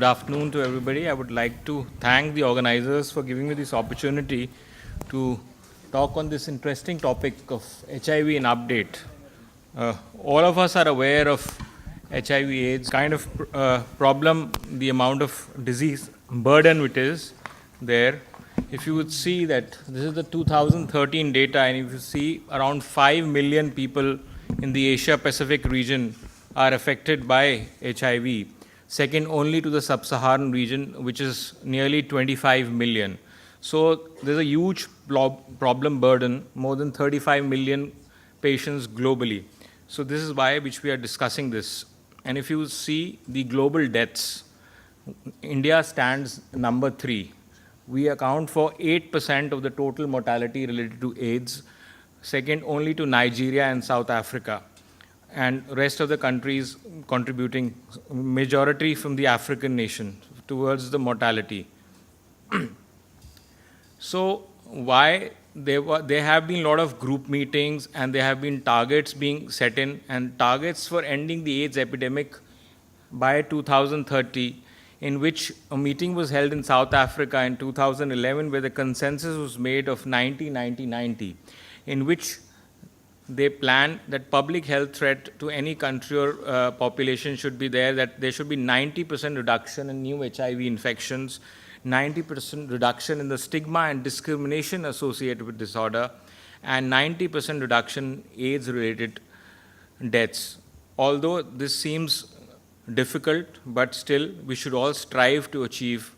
Good afternoon to everybody. I would like to thank the organizers for giving me this opportunity to talk on this interesting topic of HIV in update. All of us are aware of HIV/AIDS kind of problem, the amount of disease burden which is there. If you would see that this is the 2013 data, and if you see around 5 million people in the Asia Pacific region are affected by HIV, second only to the sub-Saharan region, which is nearly 25 million. So there's a huge problem burden, more than 35 million patients globally. So this is why which we are discussing this. And if you see the global deaths, India stands number 3. We account for 8% of the total mortality related to AIDS, second only to Nigeria and South Africa, and rest of the countries contributing majority from the African nation towards the mortality. So why there have been a lot of group meetings, and there have been targets being set in, and targets for ending the AIDS epidemic by 2030, in which a meeting was held in South Africa in 2011, where the consensus was made of 90-90-90, in which they plan that public health threat to any country or population should be there, that there should be 90% reduction in new HIV infections, 90% reduction in the stigma and discrimination associated with disorder, and 90% reduction in AIDS-related deaths. Although this seems difficult, but still we should all strive to achieve.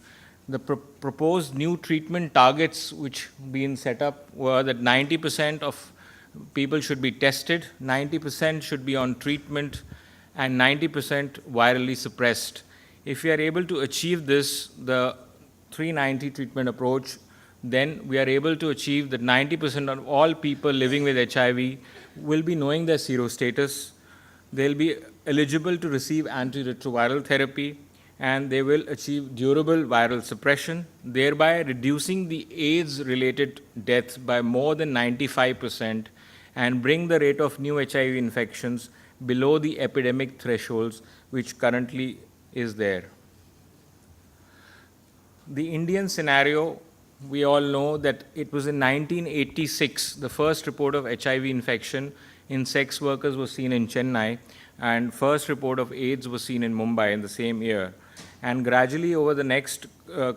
The proposed new treatment targets which been set up were that 90% of people should be tested, 90% should be on treatment, and 90% virally suppressed. If we are able to achieve this, the 390 treatment approach, then we are able to achieve that 90% of all people living with HIV will be knowing their serostatus. They'll be eligible to receive antiretroviral therapy, and they will achieve durable viral suppression, thereby reducing the AIDS-related deaths by more than 95%, and bring the rate of new HIV infections below the epidemic thresholds which currently is there. The Indian scenario, we all know that it was in 1986, the first report of HIV infection in sex workers was seen in Chennai, and first report of AIDS was seen in Mumbai in the same year. And gradually over the next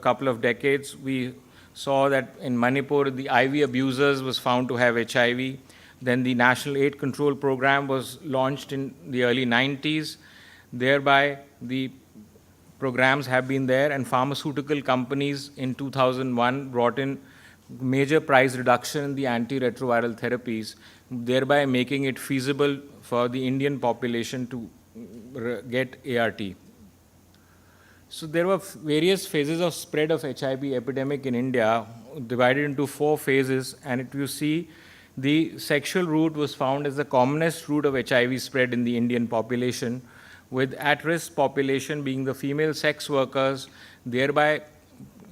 couple of decades, we saw that in Manipur, the IV abusers was found to have HIV. Then the National AIDS Control Program was launched in the early 90s. Thereby, the programs have been there, and pharmaceutical companies in 2001 brought in major price reduction in the antiretroviral therapies, thereby making it feasible for the Indian population to get ART. So there were various phases of spread of HIV epidemic in India, divided into 4 phases, and if you see, the sexual route was found as the commonest route of HIV spread in the Indian population, with at-risk population being the female sex workers, thereby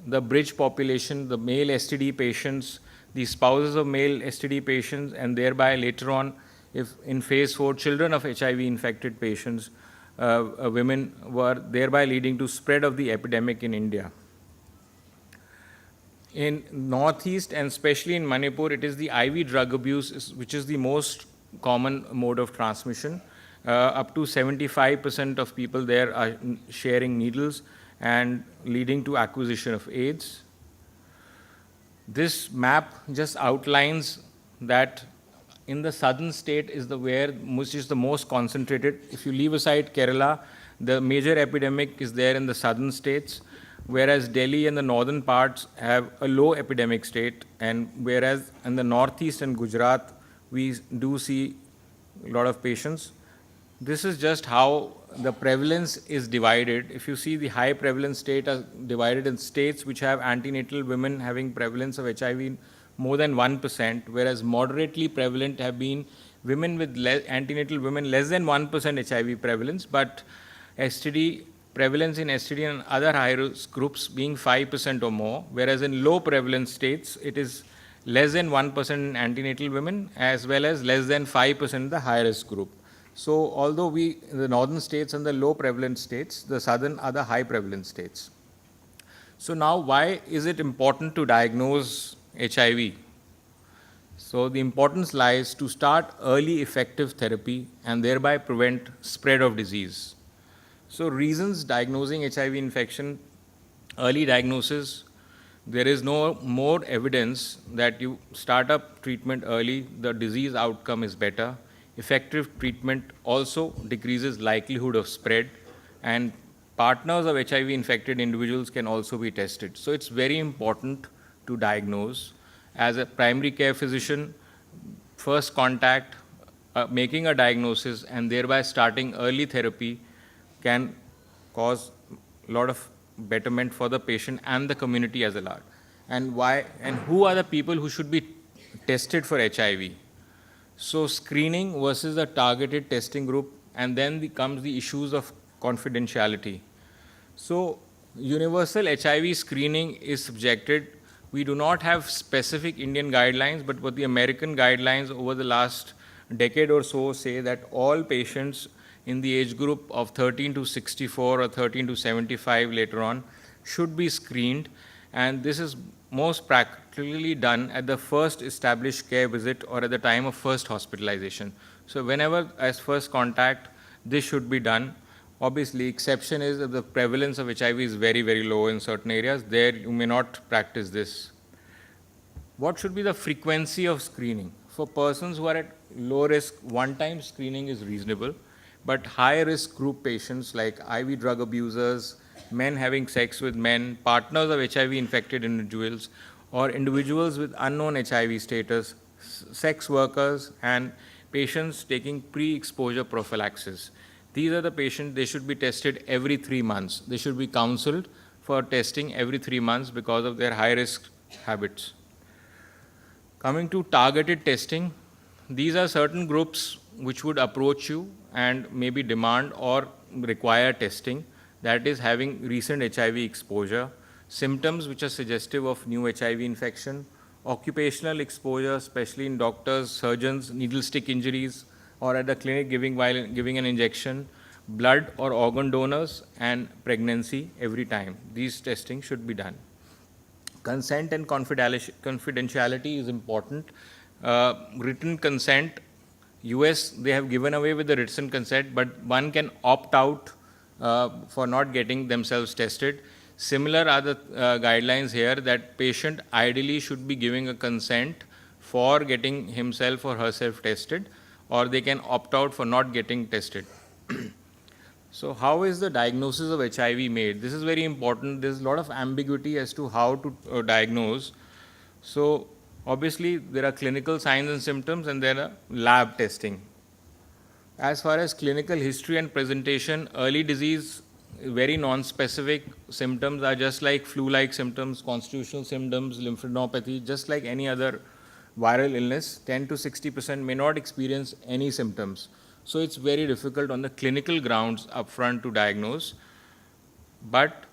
the bridge population, the male STD patients, the spouses of male STD patients, and thereby later on, if in phase 4, children of HIV-infected patients, women, were thereby leading to spread of the epidemic in India. In Northeast, and especially in Manipur, it is the IV drug abuse which is the most common mode of transmission. Up to 75% of people there are sharing needles and leading to acquisition of AIDS. This map just outlines that in the southern state is which is the most concentrated. If you leave aside Kerala, the major epidemic is there in the southern states, whereas Delhi and the northern parts have a low epidemic state, and whereas in the northeast and Gujarat, we do see a lot of patients. This is just how the prevalence is divided. If you see, the high prevalence states are divided in states which have antenatal women having prevalence of HIV more than 1%, whereas moderately prevalent have been women with antenatal women less than 1% HIV prevalence, but STD prevalence in STD and other high-risk groups being 5% or more, whereas in low prevalence states, it is less than 1% in antenatal women, as well as less than 5% in the high-risk group. So although the northern states and the low prevalent states, the southern are the high prevalent states. So now why is it important to diagnose HIV? So the importance lies to start early effective therapy and thereby prevent spread of disease. So reasons diagnosing HIV infection, early diagnosis, there is no more evidence that you start up treatment early, the disease outcome is better. Effective treatment also decreases likelihood of spread, and partners of HIV infected individuals can also be tested. So it's very important to diagnose. As a primary care physician, first contact, making a diagnosis and thereby starting early therapy can cause a lot of betterment for the patient and the community as a large. And why and who are the people who should be tested for HIV? So screening versus the targeted testing group, and then comes the issues of confidentiality. So universal HIV screening is subjected. We do not have specific Indian guidelines, but what the American guidelines over the last decade or so say that all patients in the age group of 13 to 64 or 13 to 75 later on should be screened, and this is most practically done at the first established care visit or at the time of first hospitalization. So whenever as first contact, this should be done. Obviously, exception is that the prevalence of HIV is very, very low in certain areas. There you may not practice this. What should be the frequency of screening? For persons who are at low risk, one-time screening is reasonable, but high-risk group patients like IV drug abusers, men having sex with men, partners of HIV-infected individuals, or individuals with unknown HIV status, sex workers, and patients taking pre-exposure prophylaxis. These are the patients, they should be tested every 3 months. They should be counseled for testing every 3 months because of their high-risk habits. Coming to targeted testing, these are certain groups which would approach you and maybe demand or require testing, that is having recent HIV exposure, symptoms which are suggestive of new HIV infection, occupational exposure, especially in doctors, surgeons, needle stick injuries, or at the clinic while giving an injection, blood or organ donors, and pregnancy every time. These testing should be done. Consent and confidentiality is important. Written consent, US, they have given away with the written consent, but one can opt out for not getting themselves tested. Similar are the guidelines here that patient ideally should be giving a consent for getting himself or herself tested, or they can opt out for not getting tested. So how is the diagnosis of HIV made? This is very important. There's a lot of ambiguity as to how to diagnose. So obviously there are clinical signs and symptoms and there are lab testing. As far as clinical history and presentation, early disease, very non-specific symptoms are just like flu-like symptoms, constitutional symptoms, lymphadenopathy, just like any other viral illness. 10 to 60% may not experience any symptoms. So it's very difficult on the clinical grounds upfront to diagnose. But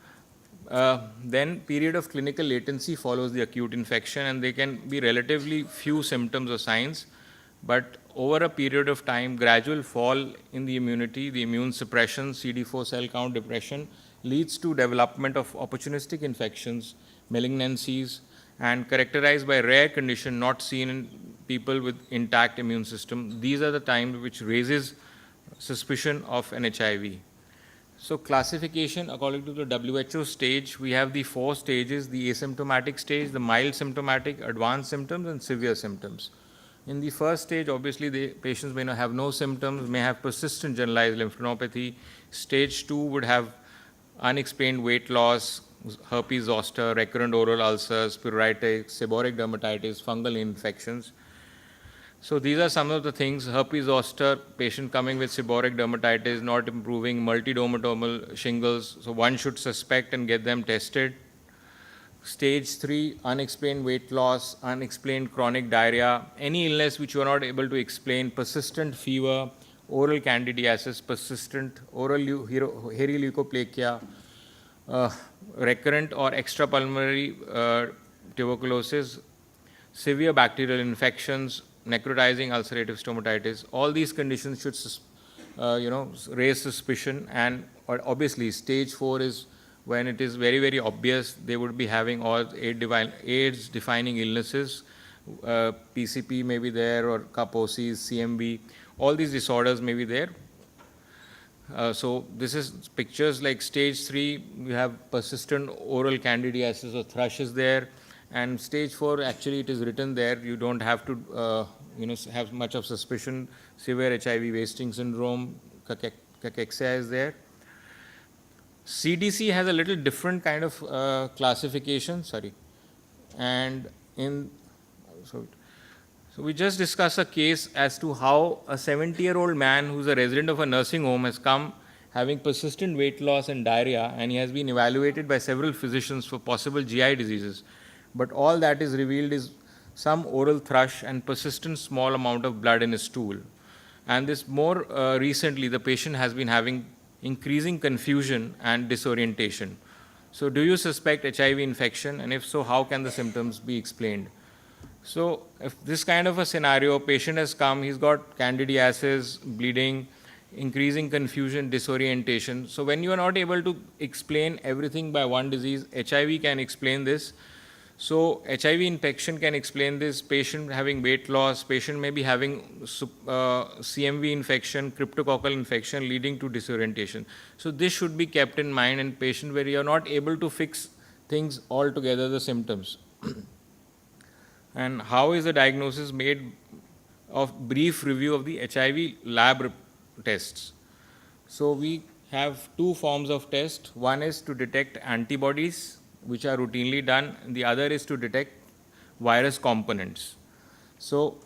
then period of clinical latency follows the acute infection, and there can be relatively few symptoms or signs. But over a period of time, gradual fall in the immunity, the immune suppression, CD4 cell count depression, leads to development of opportunistic infections, malignancies, and characterized by rare condition not seen in people with intact immune system. These are the times which raises suspicion of an HIV. So classification according to the WHO stage, we have the 4 stages: the asymptomatic stage, the mild symptomatic, advanced symptoms, and severe symptoms. In the first stage, obviously the patients may not have no symptoms, may have persistent generalized lymphadenopathy. Stage 2 would have unexplained weight loss, herpes zoster, recurrent oral ulcers, pruritus, seborrheic dermatitis, fungal infections. So these are some of the things: herpes zoster, patient coming with seborrheic dermatitis, not improving, multidermatomal shingles. So one should suspect and get them tested. Stage 3, unexplained weight loss, unexplained chronic diarrhea, any illness which you are not able to explain, persistent fever, oral candidiasis, persistent oral hairy leukoplakia, recurrent or extrapulmonary tuberculosis, severe bacterial infections, necrotizing ulcerative stomatitis. All these conditions raise suspicion. And obviously, stage 4 is when it is very, very obvious they would be having all AIDS defining illnesses. PCP may be there, or Kaposi's, CMV, all these disorders may be there. So this is pictures like stage 3, you have persistent oral candidiasis or thrush is there, and stage 4, actually it is written there, you don't have to have much of suspicion. Severe HIV wasting syndrome, cachexia is there. CDC has a little different kind of classification, and so we just discussed a case as to how a 70-year-old man who's a resident of a nursing home has come having persistent weight loss and diarrhea, and he has been evaluated by several physicians for possible GI diseases. But all that is revealed is some oral thrush and persistent small amount of blood in his stool. And this more recently, the patient has been having increasing confusion and disorientation. So do you suspect HIV infection? And if so, how can the symptoms be explained? So if this kind of a scenario, patient has come, he's got candidiasis, bleeding, increasing confusion, disorientation. So when you are not able to explain everything by one disease, HIV can explain this. So HIV infection can explain this, patient having weight loss, patient may be having CMV infection, cryptococcal infection leading to disorientation. So this should be kept in mind in patient where you are not able to fix things altogether, the symptoms. And how is the diagnosis made? Of brief review of the HIV lab tests. So we have two forms of test. One is to detect antibodies, which are routinely done, and the other is to detect virus components. So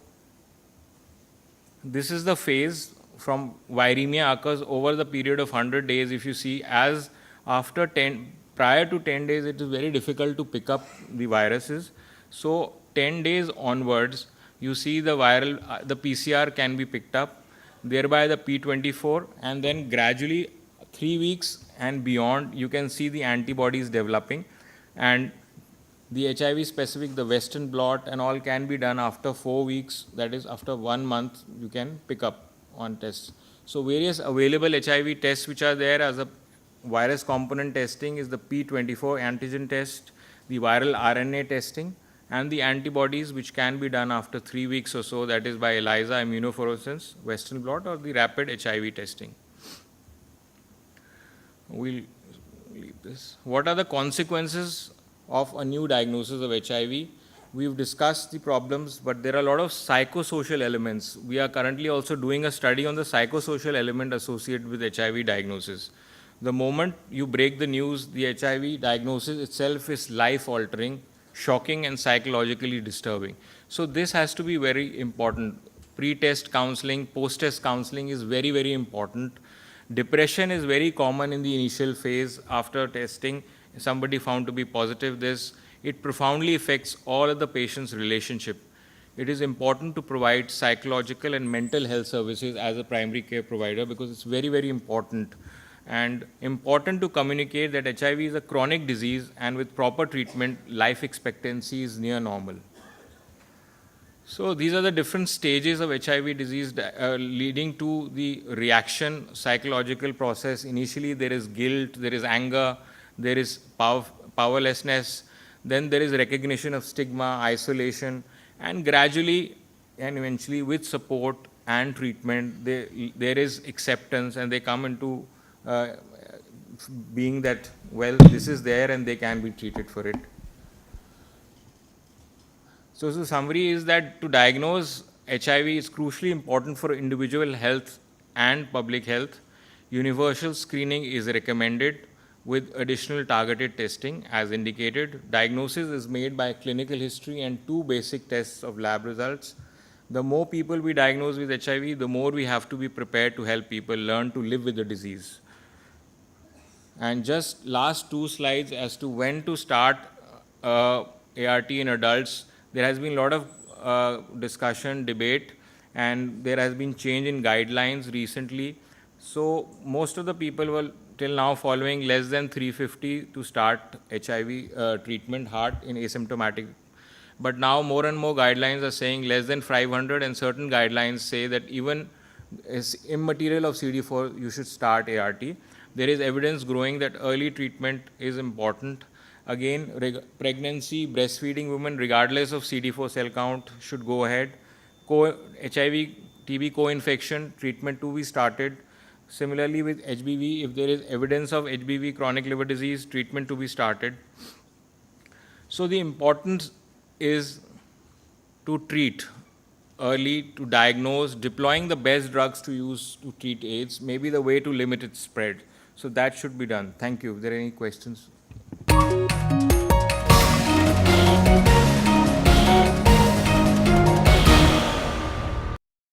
this is the phase from viremia occurs over the period of 100 days. If you see, as after prior to 10 days, it is very difficult to pick up the viruses. So 10 days onwards, you see the the PCR can be picked up, thereby the P24, and then gradually 3 weeks and beyond, you can see the antibodies developing, and the HIV specific, the Western blot and all can be done after 4 weeks, that is after 1 month, you can pick up on tests. So various available HIV tests which are there as a virus component testing is the P24 antigen test, the viral RNA testing, and the antibodies which can be done after 3 weeks or so, that is by ELISA, immunofluorescence, Western blot, or the rapid HIV testing. We'll leave this. What are the consequences of a new diagnosis of HIV? We've discussed the problems, but there are a lot of psychosocial elements. We are currently also doing a study on the psychosocial element associated with HIV diagnosis. The moment you break the news, the HIV diagnosis itself is life-altering, shocking and psychologically disturbing. So this has to be very important. Pre-test counseling, post-test counseling is very, very important. Depression is very common in the initial phase after testing. Somebody found to be positive, it profoundly affects all of the patient's relationship. It is important to provide psychological and mental health services as a primary care provider because it's very, very important. And important to communicate that HIV is a chronic disease, and with proper treatment, life expectancy is near normal. So these are the different stages of HIV disease leading to the reaction, psychological process. Initially, there is guilt, there is anger, there is powerlessness, then there is recognition of stigma, isolation, and gradually and eventually with support and treatment, there is acceptance, and they come into being that, well, this is there and they can be treated for it. So the summary is that to diagnose HIV is crucially important for individual health and public health. Universal screening is recommended with additional targeted testing as indicated. Diagnosis is made by clinical history and 2 basic tests of lab results. The more people we diagnose with HIV, the more we have to be prepared to help people learn to live with the disease. And just last 2 slides as to when to start ART in adults. There has been a lot of discussion, debate, and there has been change in guidelines recently. So most of the people were till now following less than 350 to start HIV treatment heart in asymptomatic. But now more and more guidelines are saying less than 500, and certain guidelines say that even is immaterial of CD4, you should start ART. There is evidence growing that early treatment is important. Again, pregnancy, breastfeeding women, regardless of CD4 cell count, should go ahead. HIV, TB co-infection, treatment to be started. Similarly with HBV, if there is evidence of HBV chronic liver disease, treatment to be started. So the importance is to treat early, to diagnose, deploying the best drugs to use to treat AIDS may be the way to limit its spread. So that should be done. Thank you. If there are any questions?